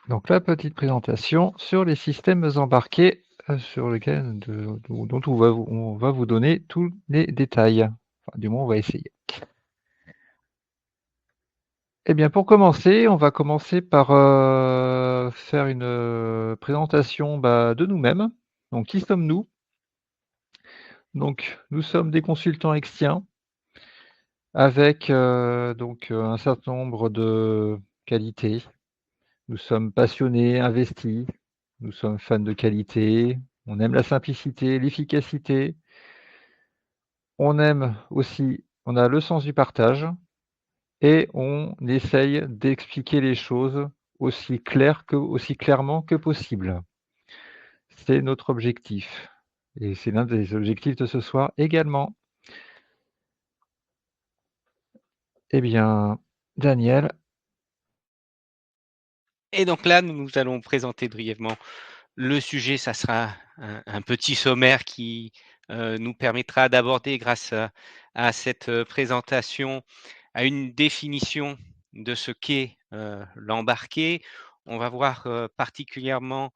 Donc la petite présentation sur les systèmes embarqués, sur lesquels dont on va vous donner tous les détails. Enfin, du moins, on va essayer. Eh bien, pour commencer, on va commencer par, faire une, présentation, de nous-mêmes. Donc qui sommes-nous? Donc nous sommes des consultants extiens avec, un certain nombre de qualités. Nous sommes passionnés, investis, nous sommes fans de qualité, on aime la simplicité, l'efficacité, on aime aussi on a le sens du partage et on essaye d'expliquer les choses aussi clairement que possible. C'est notre objectif et c'est l'un des objectifs de ce soir également. Eh bien, Daniel, Et donc là, nous allons présenter brièvement le sujet. Ça sera un petit sommaire qui nous permettra d'aborder, grâce à cette présentation, à une définition de ce qu'est l'embarqué. On va voir particulièrement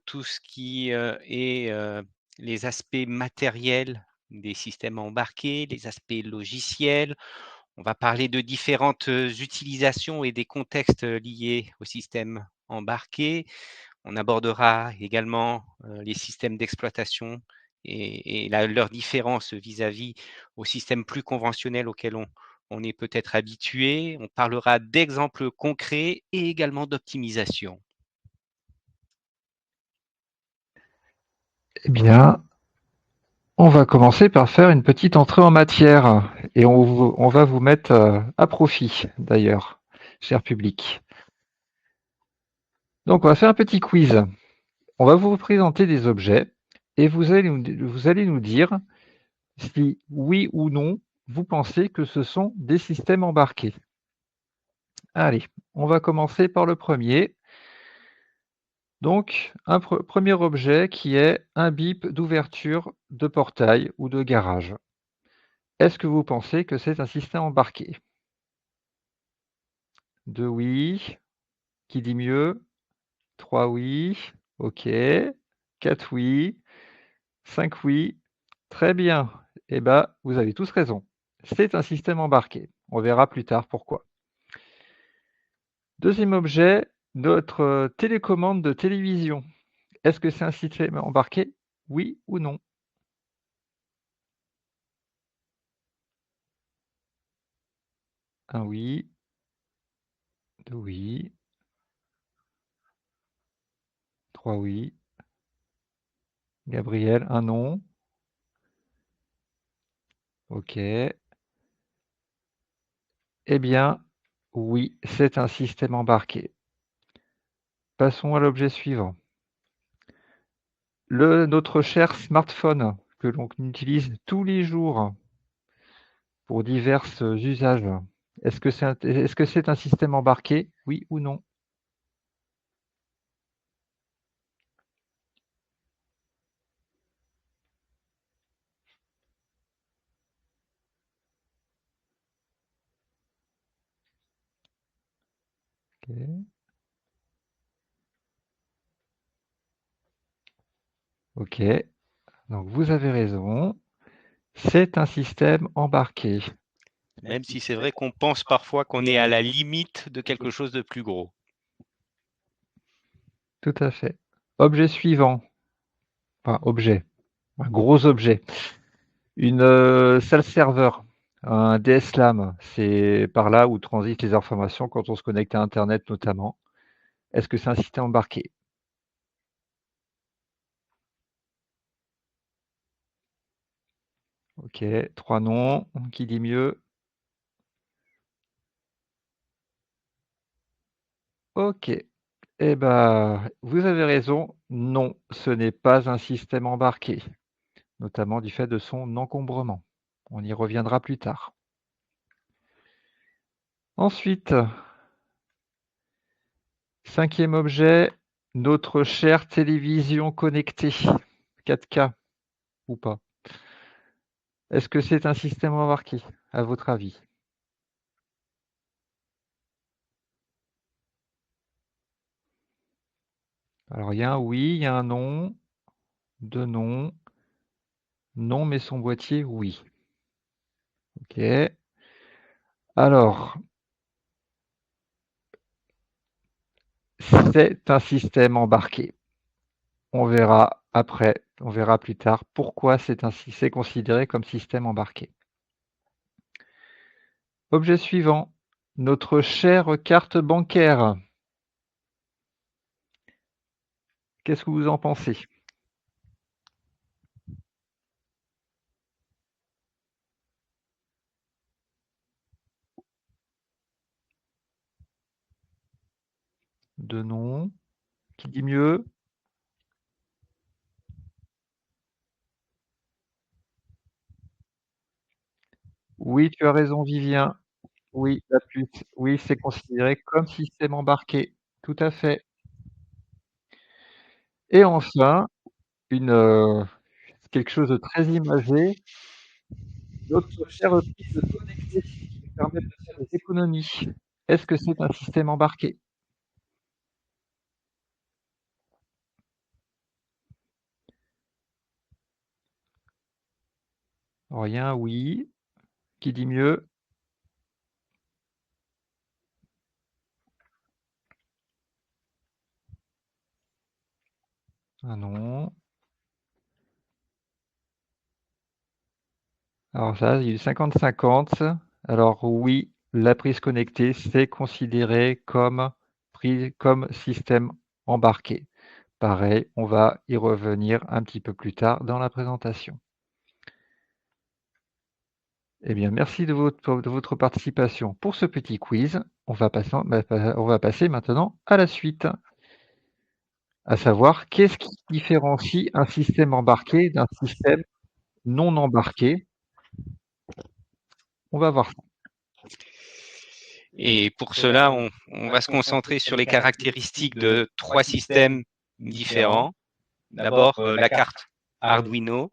tout ce qui est les aspects matériels des systèmes embarqués, les aspects logiciels. On va parler de différentes utilisations et des contextes liés au système embarqué. On abordera également les systèmes d'exploitation et leurs différences vis-à-vis aux systèmes plus conventionnels auxquels on est peut-être habitué. On parlera d'exemples concrets et également d'optimisation. eh bien, on va commencer par faire une petite entrée en matière et on va vous mettre, à profit d'ailleurs, cher public. Donc on va faire un petit quiz. On va vous présenter des objets et vous allez nous dire si oui ou non vous pensez que ce sont des systèmes embarqués. Allez, on va commencer par le premier. Donc, un premier objet qui est un bip d'ouverture de portail ou de garage. Est-ce que vous pensez que c'est un système embarqué? 2 oui. Qui dit mieux? 3 oui. OK. 4 oui. 5 oui. Très bien. Eh ben, vous avez tous raison. C'est un système embarqué. On verra plus tard pourquoi. Deuxième objet, notre télécommande de télévision. Est-ce que c'est un système embarqué? Oui ou non? Un oui. 2 oui. 3 oui. Gabriel, un non. OK. Eh bien, oui, c'est un système embarqué. Passons à l'objet suivant. Notre cher smartphone que l'on utilise tous les jours pour divers usages. Est-ce que c'est un système embarqué? Oui ou non? OK. OK. Donc vous avez raison. C'est un système embarqué. Même si c'est vrai qu'on pense parfois qu'on est à la limite de quelque chose de plus gros. Tout à fait. Objet suivant. Enfin, objet. Un gros objet. Une salle serveur. Un DSLAM. C'est par là où transitent les informations quand on se connecte à Internet notamment. Est-ce que c'est un système embarqué? OK. 3 non. Qui dit mieux? OK. Eh ben, vous avez raison. Non, ce n'est pas un système embarqué, notamment du fait de son encombrement. On y reviendra plus tard. Ensuite, cinquième objet, notre chère télévision connectée, 4K ou pas. Est-ce que c'est un système embarqué, à votre avis? Alors il y a un oui, il y a un non, 2 non, non mais son boîtier oui. OK. Alors, c'est un système embarqué. On verra après, on verra plus tard pourquoi c'est considéré comme système embarqué. Objet suivant, notre chère carte bancaire. Qu'est-ce que vous en pensez? De non. Qui dit mieux? Oui, tu as raison Vivien. Oui, la puce. Oui, c'est considéré comme système embarqué. Tout à fait. Et enfin, une, quelque chose de très imagé, notre cher puce connecté qui nous permet de faire des économies. Est-ce que c'est un système embarqué? Rien, oui. Qui dit mieux? Ah non. Alors ça, il y a eu 50-50. Alors oui, la prise connectée, c'est considéré comme système embarqué. Pareil, on va y revenir un petit peu plus tard dans la présentation. Eh bien, merci de votre participation pour ce petit quiz. On va passer maintenant à la suite, à savoir qu'est-ce qui différencie un système embarqué d'un système non embarqué? On va voir ça. Et pour cela, on va se concentrer sur les caractéristiques de 3 systèmes différents. D'abord, la carte Arduino,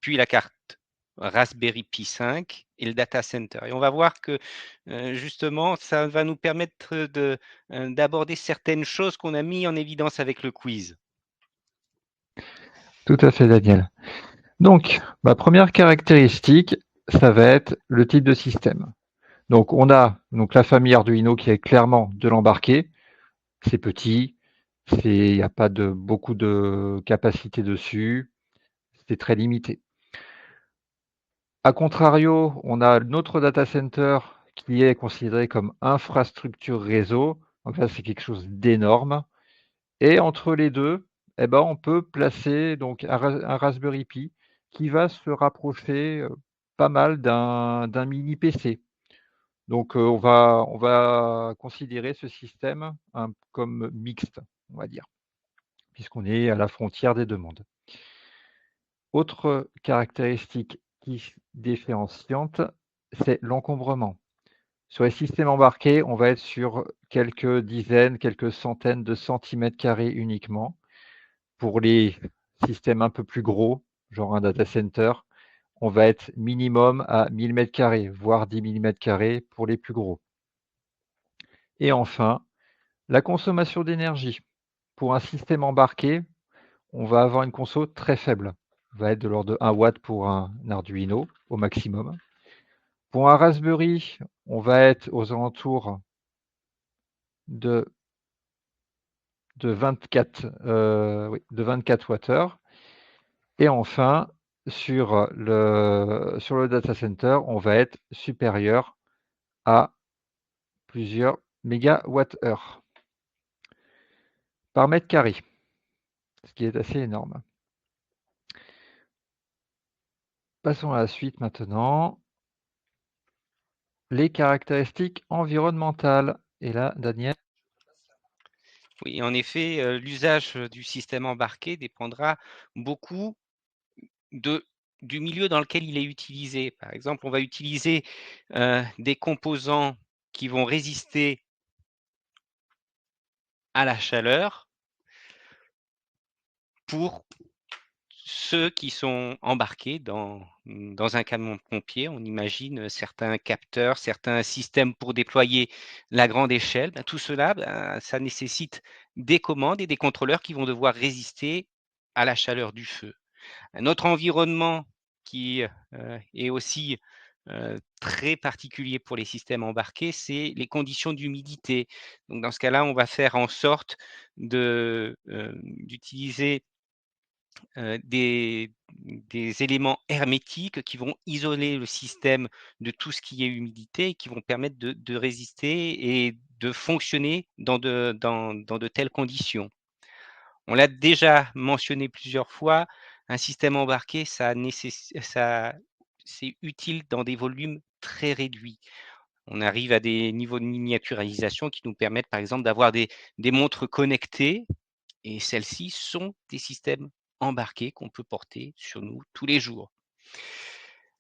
puis la carte Raspberry Pi 5 et le data center. Et on va voir que, justement, ça va nous permettre d'aborder certaines choses qu'on a mis en évidence avec le quiz. Tout à fait, Daniel. Donc, ma première caractéristique, ça va être le type de système. Donc, on a donc la famille Arduino qui est clairement de l'embarqué. C'est petit, il n'y a pas beaucoup de capacité dessus, c'est très limité. A contrario, on a notre data center qui est considéré comme infrastructure réseau. Donc là, c'est quelque chose d'énorme. Et entre les deux, eh ben, on peut placer donc un Raspberry Pi qui va se rapprocher pas mal d'un mini PC. Donc, on va considérer ce système comme mixte, on va dire, puisqu'on est à la frontière des deux mondes. Autre caractéristique différenciante, c'est l'encombrement. Sur les systèmes embarqués, on va être sur quelques dizaines, quelques centaines de centimètres carrés uniquement. Pour les systèmes un peu plus gros, genre un data center, on va être minimum à 1000 mètres carrés, voire 10 000 mètres carrés pour les plus gros. Et enfin, la consommation d'énergie. Pour un système embarqué, on va avoir une conso très faible. On va être de l'ordre de 1 watt pour un Arduino au maximum. Pour un Raspberry, on va être aux alentours de 24, oui, de 24 Wh. Et enfin, sur le data center, on va être supérieur à plusieurs mégawattheures par mètre carré, ce qui est assez énorme. Passons à la suite maintenant. Les caractéristiques environnementales. Et là, Daniel. Oui, en effet, l'usage du système embarqué dépendra beaucoup de du milieu dans lequel il est utilisé. Par exemple, on va utiliser, des composants qui vont résister à la chaleur pour ceux qui sont embarqués dans un camion pompier, on imagine certains capteurs, certains systèmes pour déployer la grande échelle. Ben, tout cela, ben, ça nécessite des commandes et des contrôleurs qui vont devoir résister à la chaleur du feu. Un autre environnement qui est aussi très particulier pour les systèmes embarqués, c'est les conditions d'humidité. Donc dans ce cas-là, on va faire en sorte d'utiliser des éléments hermétiques qui vont isoler le système de tout ce qui est humidité et qui vont permettre de résister et de fonctionner dans de telles conditions. On l'a déjà mentionné plusieurs fois, un système embarqué, c'est utile dans des volumes très réduits. On arrive à des niveaux de miniaturisation qui nous permettent, par exemple, d'avoir des montres connectées et celles-ci sont des systèmes embarqués qu'on peut porter sur nous tous les jours.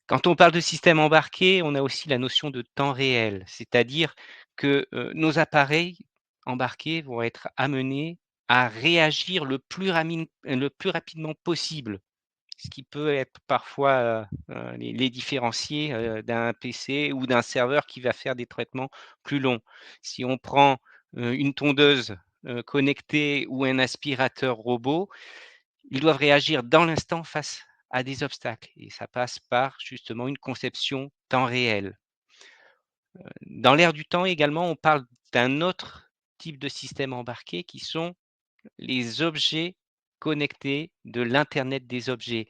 Quand on parle de système embarqué, on a aussi la notion de temps réel, c'est-à-dire que, nos appareils embarqués vont être amenés à réagir le plus rapidement possible, ce qui peut être parfois, les différencier, d'un PC ou d'un serveur qui va faire des traitements plus longs. Si on prend, une tondeuse, connectée ou un aspirateur robot, ils doivent réagir dans l'instant face à des obstacles et ça passe par justement une conception temps réel. Dans l'ère du temps également, on parle d'un autre type de système embarqué qui sont les objets connectés de l'internet des objets.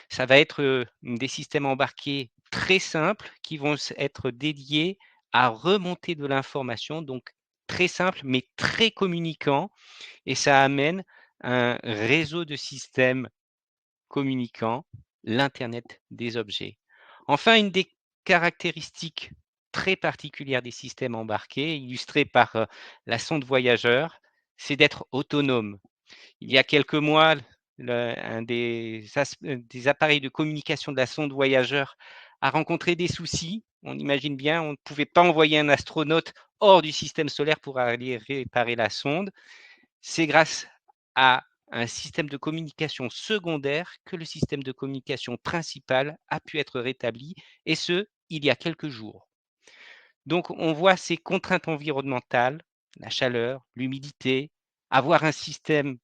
Ça va être, des systèmes embarqués très simples qui vont être dédiés à remonter de l'information, donc très simples mais très communicants et ça amène un réseau de systèmes communiquant, l'internet des objets. Enfin, une des caractéristiques très particulières des systèmes embarqués, illustrée par, la sonde voyageur, c'est d'être autonome. Il y a quelques mois, un des appareils de communication de la sonde voyageur a rencontré des soucis. On imagine bien, on ne pouvait pas envoyer un astronaute hors du système solaire pour aller réparer la sonde. C'est grâce à un système de communication secondaire que le système de communication principal a pu être rétabli, et ce, il y a quelques jours. Donc on voit ces contraintes environnementales, la chaleur, l'humidité, avoir un système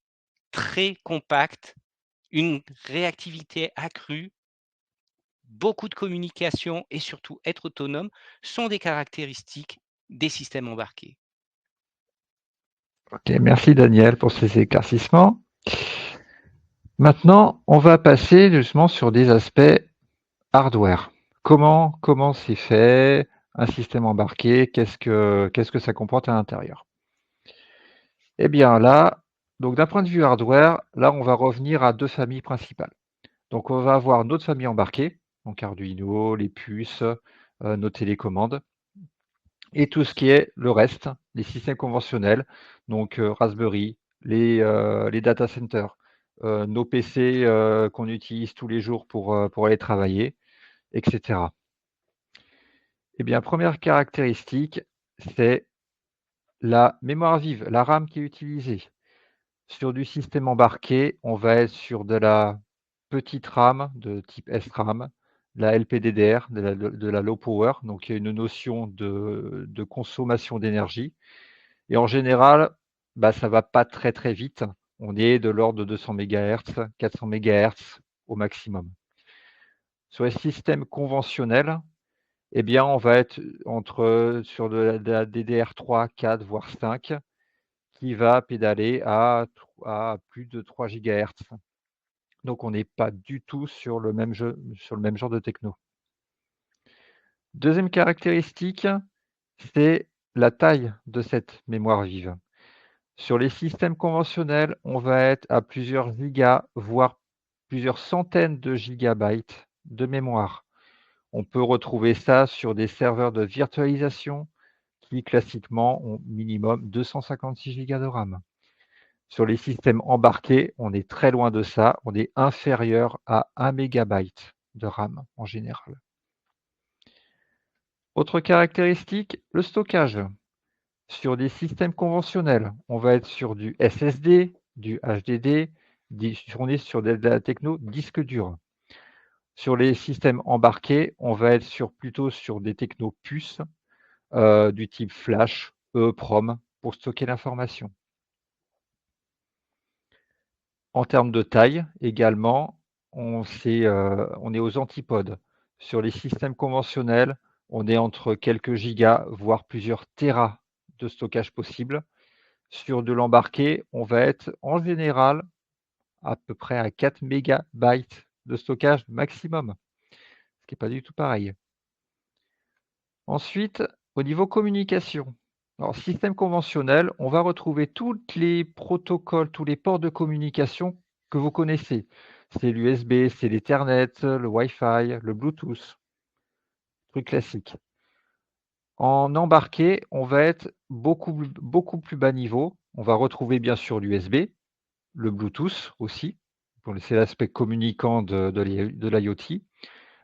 très compact, une réactivité accrue, beaucoup de communication et surtout être autonome sont des caractéristiques des systèmes embarqués. Ok, merci Daniel pour ces éclaircissements. Maintenant, on va passer justement sur des aspects hardware. Comment c'est fait un système embarqué? Qu'est-ce que ça comporte à l'intérieur? Eh bien là, donc d'un point de vue hardware, là on va revenir à 2 familles principales. Donc on va avoir notre famille embarquée, donc Arduino, les puces, nos télécommandes et tout ce qui est le reste, les systèmes conventionnels, donc Raspberry, les data centers, nos PC, qu'on utilise tous les jours pour aller travailler, et cetera. Eh bien, première caractéristique, c'est la mémoire vive, la RAM qui est utilisée. Sur du système embarqué, on va être sur de la petite RAM de type SRAM, la LPDDR, de la low power, donc il y a une notion de consommation d'énergie et en général, bah, ça va pas très, très vite. On est de l'ordre de 200 MHz, 400 MHz au maximum. Sur les systèmes conventionnels, eh bien, on va être sur de la DDR3, 4, voire 5 qui va pédaler à plus de 3 GHz. Donc on n'est pas du tout sur le même genre de techno. Deuxième caractéristique, c'est la taille de cette mémoire vive. Sur les systèmes conventionnels, on va être à plusieurs gigas, voire plusieurs centaines de gigabytes de mémoire. On peut retrouver ça sur des serveurs de virtualisation qui classiquement ont minimum 256 gigas de RAM. Sur les systèmes embarqués, on est très loin de ça, on est inférieur à 1 mégabyte de RAM en général. Autre caractéristique, le stockage. Sur des systèmes conventionnels, on va être sur du SSD, du HDD, on est sur de la techno disque dur. Sur les systèmes embarqués, on va être plutôt sur des technos puces du type flash, EEPROM, pour stocker l'information. En termes de taille également, on est aux antipodes. Sur les systèmes conventionnels, on est entre quelques gigas, voire plusieurs téras de stockage possible. Sur de l'embarqué, on va être en général à peu près à 4 mégabytes de stockage maximum, ce qui est pas du tout pareil. Ensuite, au niveau communication, alors système conventionnel, on va retrouver tous les protocoles, tous les ports de communication que vous connaissez. C'est l'USB, c'est l'Ethernet, le Wi-Fi, le Bluetooth, truc classique. En embarqué, on va être beaucoup plus bas niveau. On va retrouver bien sûr l'USB, le Bluetooth aussi, c'est l'aspect communicant de l'IoT.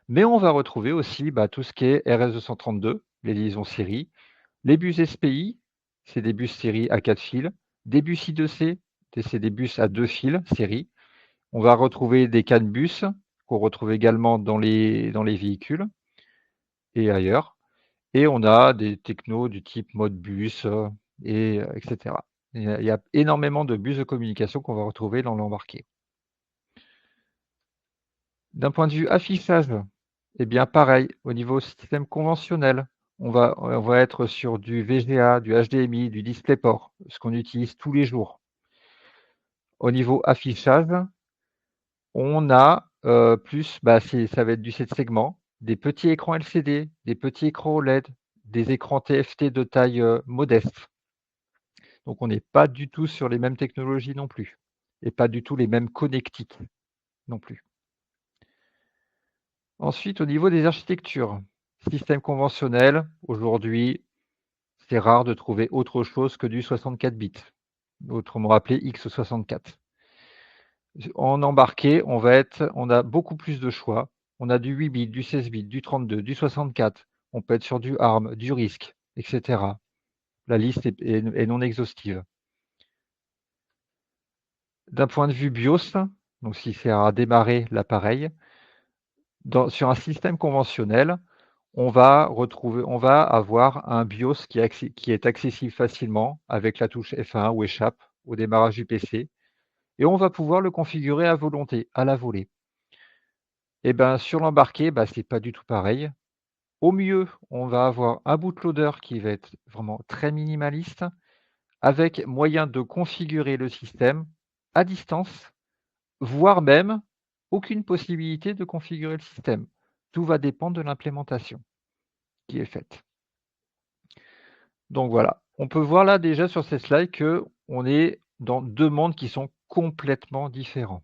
Mais on va retrouver aussi tout ce qui est RS232, les liaisons série, les bus SPI, c'est des bus série à 4 fils, des bus I2C, c'est des bus à 2 fils série. On va retrouver des CAN bus qu'on retrouve également dans les véhicules et ailleurs. Et on a des technos du type Modbus, etc. Il y a énormément de bus de communication qu'on va retrouver dans l'embarqué. D'un point de vue affichage, eh bien pareil, au niveau système conventionnel, on va être sur du VGA, du HDMI, du DisplayPort, ce qu'on utilise tous les jours. Au niveau affichage, on a ça va être du 7 segments, des petits écrans LCD, des petits écrans OLED, des écrans TFT de taille modeste. Donc on n'est pas du tout sur les mêmes technologies non plus, et pas du tout les mêmes connectiques non plus. Ensuite, au niveau des architectures, système conventionnel, aujourd'hui, c'est rare de trouver autre chose que du 64 bits, autrement appelé x64. En embarqué, on a beaucoup plus de choix. On a du 8 bits, du 16 bits, du 32, du 64. On peut être sur du ARM, du RISC, etc. La liste est non exhaustive. D'un point de vue BIOS, donc si c'est à démarrer l'appareil, sur un système conventionnel, on va avoir un BIOS qui est accessible facilement avec la touche F1 ou échappe au démarrage du PC, et on va pouvoir le configurer à volonté, à la volée. Et ben sur l'embarqué, c'est pas du tout pareil. Au mieux, on va avoir un bootloader qui va être vraiment très minimaliste, avec moyen de configurer le système à distance, voire même aucune possibilité de configurer le système. Tout va dépendre de l'implémentation qui est faite. Donc voilà, on peut voir là déjà sur ces slides qu'on est dans 2 mondes qui sont complètement différents.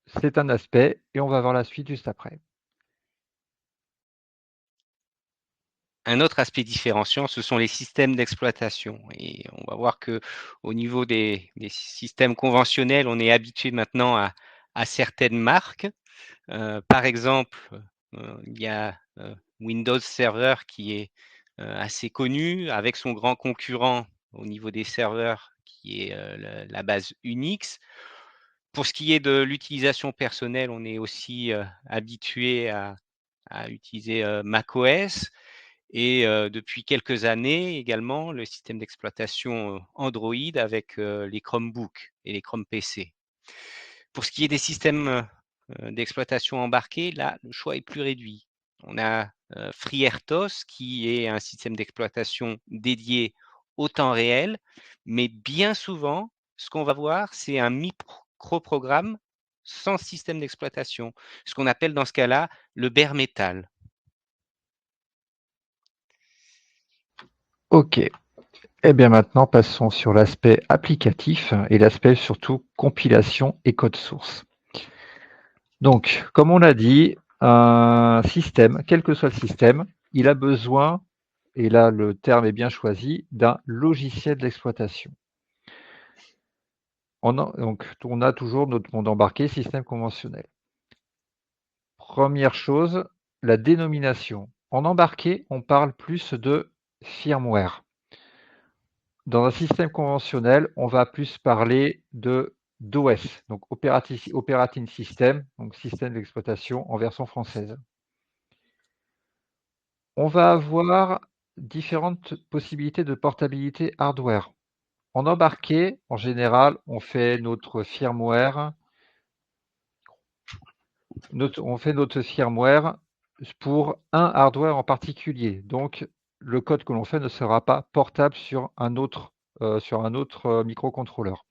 C'est un aspect et on va voir la suite juste après. Un autre aspect différenciant, ce sont les systèmes d'exploitation, et on va voir qu'au niveau des systèmes conventionnels, on est habitué maintenant à certaines marques. Par exemple, il y a, Windows Server qui est, assez connu avec son grand concurrent au niveau des serveurs qui est, la base Unix. Pour ce qui est de l'utilisation personnelle, on est aussi, habitué à utiliser, macOS, et depuis quelques années également le système d'exploitation, Android avec, les Chromebooks et les Chrome PC. Pour ce qui est des systèmes, d'exploitation embarqués, là, le choix est plus réduit. On a, FreeRTOS qui est un système d'exploitation dédié au temps réel, mais bien souvent, ce qu'on va voir, c'est un microprogramme sans système d'exploitation, ce qu'on appelle dans ce cas-là le bare metal. OK. Et bien maintenant, passons sur l'aspect applicatif et l'aspect surtout compilation et code source. Donc, comme on l'a dit, un système, quel que soit le système, il a besoin, et là le terme est bien choisi, d'un logiciel d'exploitation. Donc, on a toujours notre monde embarqué, système conventionnel. Première chose, la dénomination. En embarqué, on parle plus de firmware. Dans un système conventionnel, on va plus parler de d'OS, donc Operating System, donc système d'exploitation en version française. On va avoir différentes possibilités de portabilité hardware. En embarqué, en général, on fait notre firmware pour un hardware en particulier. Donc le code que l'on fait ne sera pas portable sur un autre, microcontrôleur.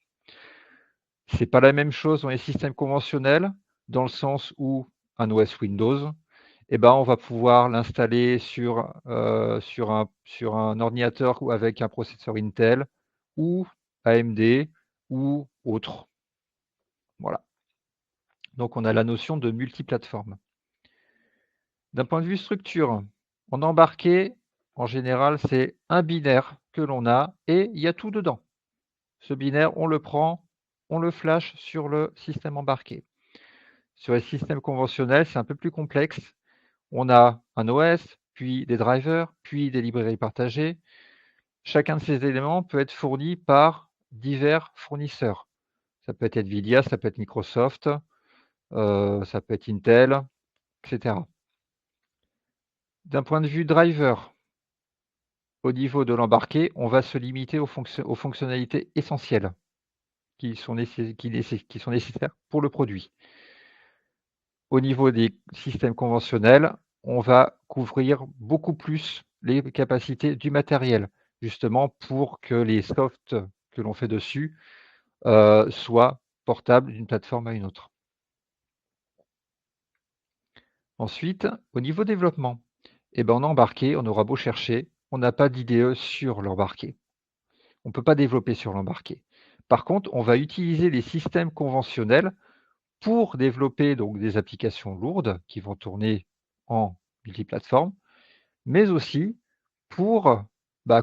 C'est pas la même chose dans les systèmes conventionnels, dans le sens où un OS Windows, eh ben, on va pouvoir l'installer sur un ordinateur ou avec un processeur Intel ou AMD ou autre. Voilà. Donc on a la notion de multiplateforme. D'un point de vue structure, en embarqué, en général, c'est un binaire que l'on a et il y a tout dedans. Ce binaire, on le prend, on le flash sur le système embarqué. Sur les systèmes conventionnels, c'est un peu plus complexe. On a un OS, puis des drivers, puis des librairies partagées. Chacun de ces éléments peut être fourni par divers fournisseurs. Ça peut être NVIDIA, ça peut être Microsoft, ça peut être Intel, etc. D'un point de vue driver, au niveau de l'embarqué, on va se limiter aux fonctionnalités essentielles qui sont nécessaires pour le produit. Au niveau des systèmes conventionnels, on va couvrir beaucoup plus les capacités du matériel, justement pour que les softs que l'on fait dessus soient portables d'une plateforme à une autre. Ensuite, au niveau développement, eh ben, en embarqué, on aura beau chercher, on n'a pas d'IDE sur l'embarqué. On ne peut pas développer sur l'embarqué. Par contre, on va utiliser les systèmes conventionnels pour développer donc des applications lourdes qui vont tourner en multiplateforme, mais aussi pour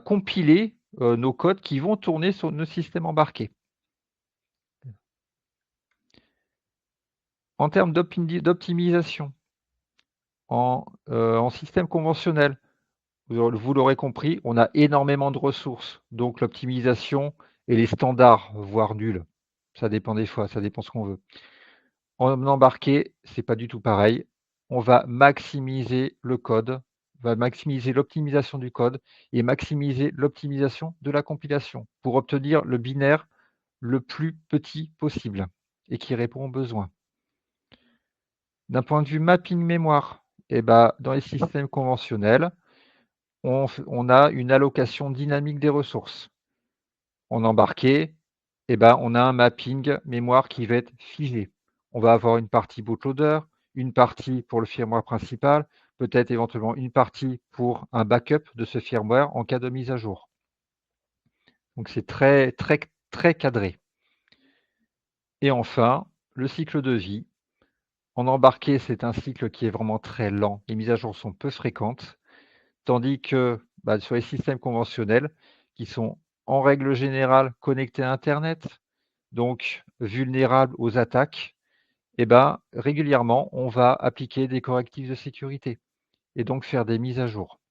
compiler nos codes qui vont tourner sur nos systèmes embarqués. En termes d'optimisation, en système conventionnel, vous l'aurez compris, on a énormément de ressources, donc l'optimisation et les standards, voire nuls. Ça dépend des fois, ça dépend ce qu'on veut. En embarqué, c'est pas du tout pareil. On va maximiser le code, on va maximiser l'optimisation du code et maximiser l'optimisation de la compilation pour obtenir le binaire le plus petit possible et qui répond aux besoins. D'un point de vue mapping mémoire, eh ben, dans les systèmes conventionnels, on a une allocation dynamique des ressources. En embarqué, eh ben, on a un mapping mémoire qui va être figé. On va avoir une partie bootloader, une partie pour le firmware principal, peut-être éventuellement une partie pour un backup de ce firmware en cas de mise à jour. Donc c'est très, très, très cadré. Et enfin, le cycle de vie. En embarqué, c'est un cycle qui est vraiment très lent. Les mises à jour sont peu fréquentes, tandis que sur les systèmes conventionnels, qui sont en règle générale connectés à Internet, donc vulnérables aux attaques, eh ben, régulièrement, on va appliquer des correctifs de sécurité et donc faire des mises à jour.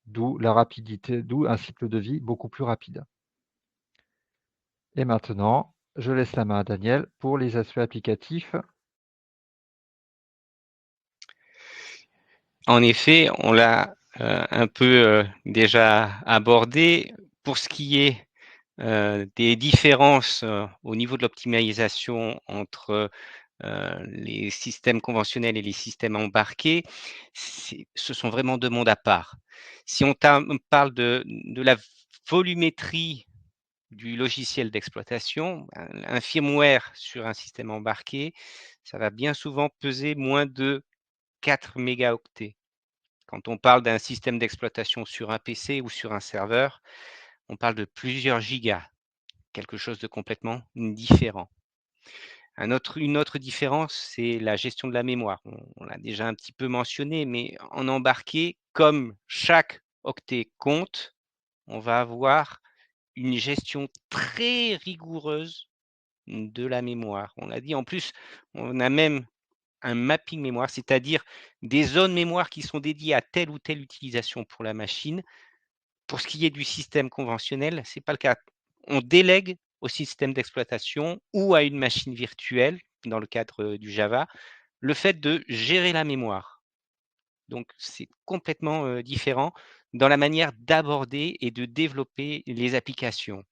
D'où la rapidité, d'où un cycle de vie beaucoup plus rapide. Et maintenant, je laisse la main à Daniel pour les aspects applicatifs. En effet, on l'a un peu déjà abordé. Pour ce qui est des différences au niveau de l'optimisation entre les systèmes conventionnels et les systèmes embarqués, ce sont vraiment deux mondes à part. Si on parle de la volumétrie du logiciel d'exploitation, un firmware sur un système embarqué, ça va bien souvent peser moins de 4 mégaoctets. Quand on parle d'un système d'exploitation sur un PC ou sur un serveur, on parle de plusieurs gigas, quelque chose de complètement différent. Une autre différence, c'est la gestion de la mémoire. On l'a déjà un petit peu mentionné, mais en embarqué, comme chaque octet compte, on va avoir une gestion très rigoureuse de la mémoire. On l'a dit, en plus, on a même un mapping mémoire, c'est-à-dire des zones mémoire qui sont dédiées à telle ou telle utilisation pour la machine. Pour ce qui est du système conventionnel, ce n'est pas le cas. On délègue au système d'exploitation ou à une machine virtuelle, dans le cadre du Java, le fait de gérer la mémoire. Donc, c'est complètement différent dans la manière d'aborder et de développer les applications.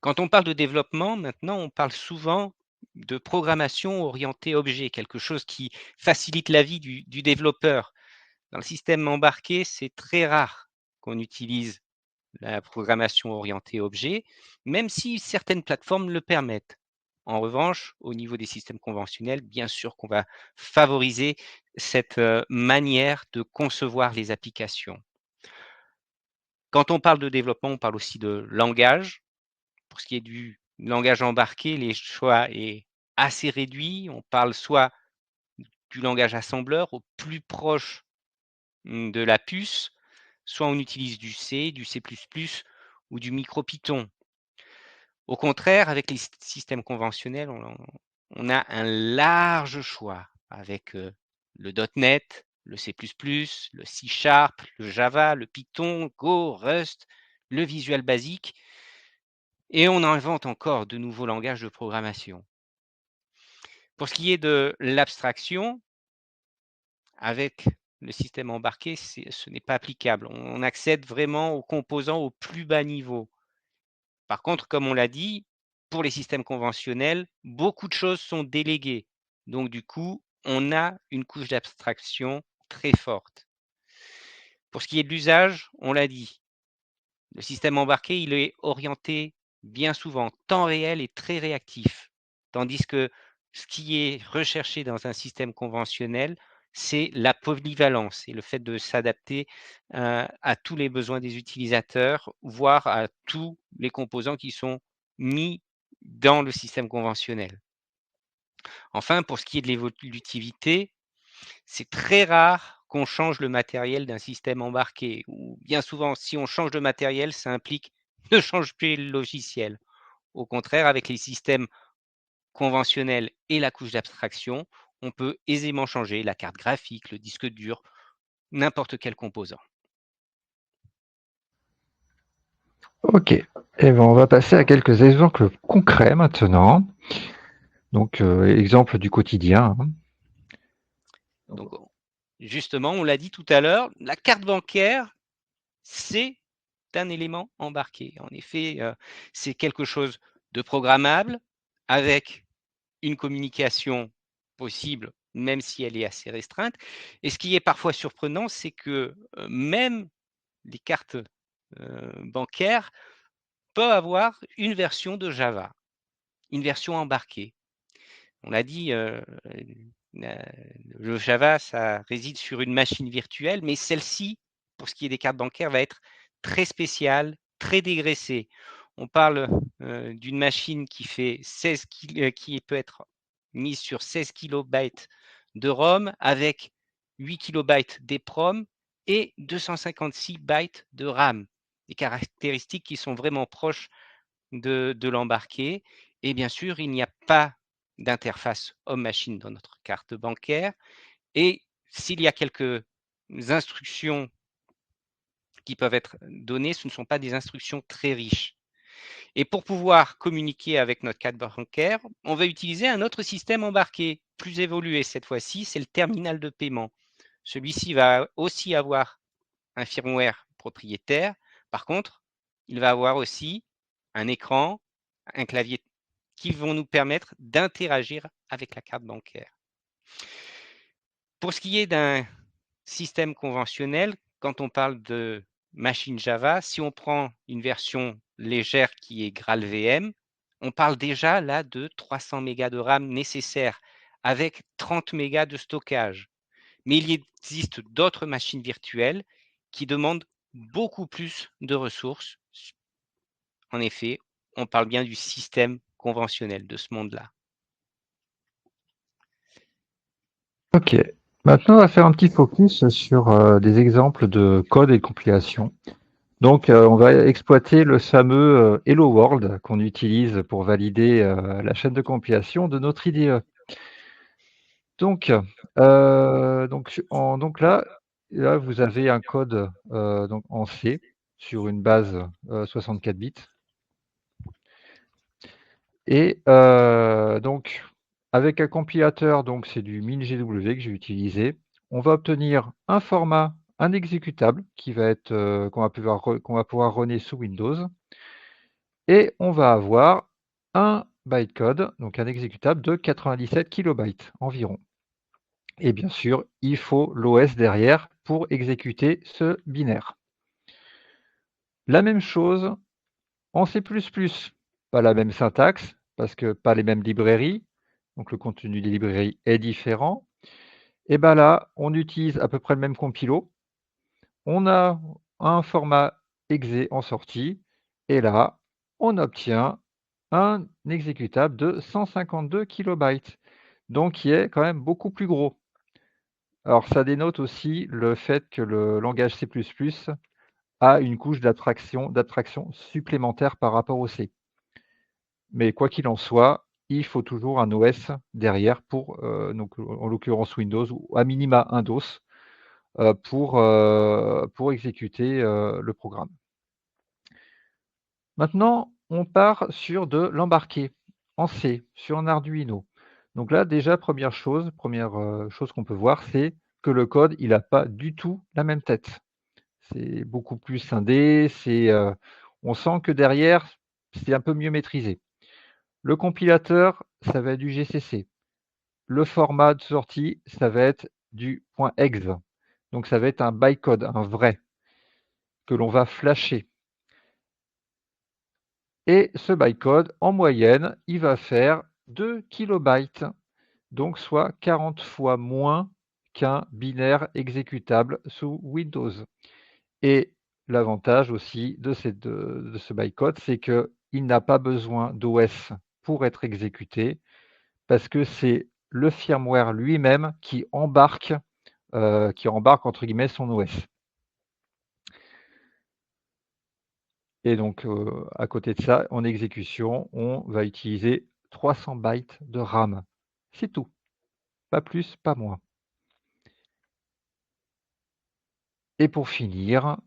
Quand on parle de développement, maintenant, on parle souvent de programmation orientée objet, quelque chose qui facilite la vie du développeur. Dans le système embarqué, c'est très rare qu'on utilise la programmation orientée objet, même si certaines plateformes le permettent. En revanche, au niveau des systèmes conventionnels, bien sûr qu'on va favoriser cette manière de concevoir les applications. Quand on parle de développement, on parle aussi de langage. Pour ce qui est du langage embarqué, les choix est assez réduit. On parle soit du langage assembleur au plus proche de la puce, soit on utilise du C, du C++ ou du MicroPython. Au contraire, avec les systèmes conventionnels, on a un large choix avec le .NET, le C++, le C#, le Java, le Python, Go, Rust, le Visual Basic, et on invente encore de nouveaux langages de programmation. Pour ce qui est de l'abstraction, avec le système embarqué, ce n'est pas applicable. On accède vraiment aux composants au plus bas niveau. Par contre, comme on l'a dit, pour les systèmes conventionnels, beaucoup de choses sont déléguées. Donc, du coup, on a une couche d'abstraction très forte. Pour ce qui est de l'usage, on l'a dit, le système embarqué, il est orienté bien souvent temps réel et très réactif. Tandis que ce qui est recherché dans un système conventionnel, c'est la polyvalence et le fait de s'adapter à tous les besoins des utilisateurs, voire à tous les composants qui sont mis dans le système conventionnel. Enfin, pour ce qui est de l'évolutivité, c'est très rare qu'on change le matériel d'un système embarqué. Ou bien souvent, si on change de matériel, ça implique de changer le logiciel. Au contraire, avec les systèmes conventionnels et la couche d'abstraction, on peut aisément changer la carte graphique, le disque dur, n'importe quel composant. Ok. Et ben, on va passer à quelques exemples concrets maintenant. Donc, exemple du quotidien. Donc, justement, on l'a dit tout à l'heure, la carte bancaire, c'est un élément embarqué. En effet, c'est quelque chose de programmable avec une communication possible, même si elle est assez restreinte. Et ce qui est parfois surprenant, c'est que même les cartes bancaires peuvent avoir une version de Java, une version embarquée. On l'a dit, le Java, ça réside sur une machine virtuelle, mais celle-ci, pour ce qui est des cartes bancaires, va être très spéciale, très dégraissée. On parle d'une machine qui fait qui peut être mise sur 16 kilobytes de ROM avec 8 kilobytes d'EPROM et 256 bytes de RAM. Des caractéristiques qui sont vraiment proches de l'embarqué. Et bien sûr, il n'y a pas d'interface homme-machine dans notre carte bancaire. Et s'il y a quelques instructions qui peuvent être données, ce ne sont pas des instructions très riches. Et pour pouvoir communiquer avec notre carte bancaire, on va utiliser un autre système embarqué, plus évolué cette fois-ci, c'est le terminal de paiement. Celui-ci va aussi avoir un firmware propriétaire. Par contre, il va avoir aussi un écran, un clavier qui vont nous permettre d'interagir avec la carte bancaire. Pour ce qui est d'un système conventionnel, quand on parle de machine Java, si on prend une version légère qui est GraalVM, on parle déjà là de 300 mégas de RAM nécessaires avec 30 mégas de stockage. Mais il existe d'autres machines virtuelles qui demandent beaucoup plus de ressources. En effet, on parle bien du système conventionnel de ce monde-là. Ok. Maintenant, on va faire un petit focus sur des exemples de code et de compilation. Donc, on va exploiter le fameux Hello World qu'on utilise pour valider la chaîne de compilation de notre IDE. Donc, donc là, vous avez un code donc en C sur une base 64 bits. Et donc avec un compilateur, donc c'est du MinGW que j'ai utilisé, on va obtenir un exécutable qui va être, qu'on va pouvoir runner sous Windows et on va avoir un bytecode, donc un exécutable de 97 kilobytes environ. Et bien sûr, il faut l'OS derrière pour exécuter ce binaire. La même chose en C++, pas la même syntaxe, parce que pas les mêmes librairies, donc le contenu des librairies est différent. Et ben là, on utilise à peu près le même compilo. On a un format exe en sortie, et là, on obtient un exécutable de 152 kilobytes, donc qui est quand même beaucoup plus gros. Alors ça dénote aussi le fait que le langage C++ a une couche d'abstraction supplémentaire par rapport au C. Mais quoi qu'il en soit, il faut toujours un OS derrière pour, donc en l'occurrence Windows ou à minima un DOS, pour exécuter, le programme. Maintenant, on part sur de l'embarqué en C, sur un Arduino. Donc là, déjà, première chose qu'on peut voir, c'est que le code, il a pas du tout la même tête. C'est beaucoup plus scindé, on sent que derrière, c'est un peu mieux maîtrisé. Le compilateur, ça va être du GCC. Le format de sortie, ça va être du .exe. Donc ça va être un bytecode, un vrai, que l'on va flasher. Et ce bytecode, en moyenne, il va faire 2 kilobytes, donc soit 40 fois moins qu'un binaire exécutable sous Windows. Et l'avantage aussi de ce bytecode, c'est qu'il n'a pas besoin d'OS pour être exécuté, parce que c'est le firmware lui-même qui embarque entre guillemets son OS. Et donc, à côté de ça, en exécution, on va utiliser 300 bytes de RAM. C'est tout, pas plus, pas moins. Et pour finir,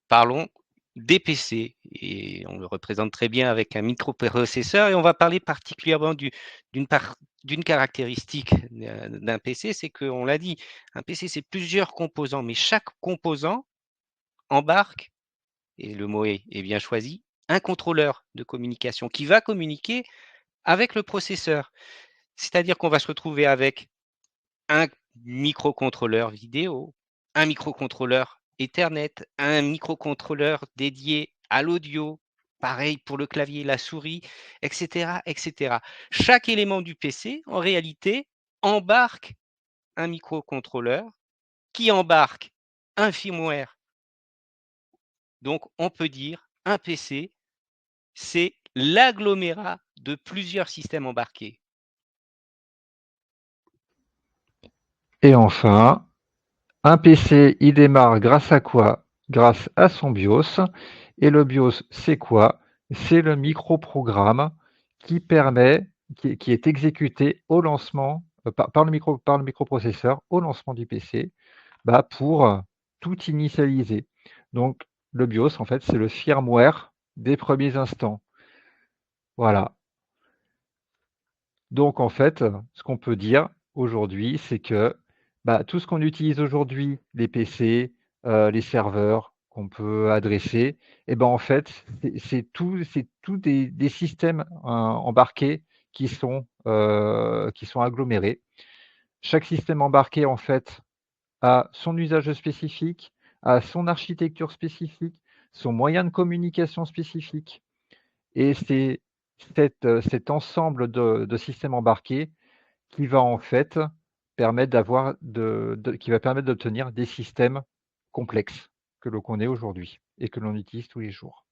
Parlons des PC et on le représente très bien avec un microprocesseur et on va parler particulièrement d'une caractéristique d'un PC, c'est qu'on l'a dit, un PC c'est plusieurs composants, mais chaque composant embarque, et le mot est bien choisi, un contrôleur de communication qui va communiquer avec le processeur. C'est-à-dire qu'on va se retrouver avec un microcontrôleur vidéo, un microcontrôleur Ethernet, un microcontrôleur dédié à l'audio, pareil pour le clavier, la souris, etc., etc. Chaque élément du PC, en réalité, embarque un microcontrôleur qui embarque un firmware. Donc, on peut dire un PC, c'est l'agglomérat de plusieurs systèmes embarqués. et enfin, un PC, il démarre grâce à quoi? Grâce à son BIOS. Et le BIOS, c'est quoi? C'est le microprogramme qui permet, qui est exécuté au lancement, par le microprocesseur au lancement du PC, pour tout initialiser. Donc, le BIOS, en fait, c'est le firmware des premiers instants. Voilà. Donc, en fait, ce qu'on peut dire aujourd'hui, c'est que tout ce qu'on utilise aujourd'hui, les PC, les serveurs qu'on peut adresser, et ben, en fait, c'est tout des systèmes embarqués qui sont agglomérés. Chaque système embarqué, en fait, a son usage spécifique, a son architecture spécifique, son moyen de communication spécifique. Et c'est cet ensemble de systèmes embarqués qui va en fait permettre qui va permettre d'obtenir des systèmes complexes que l'on connaît aujourd'hui et que l'on utilise tous les jours.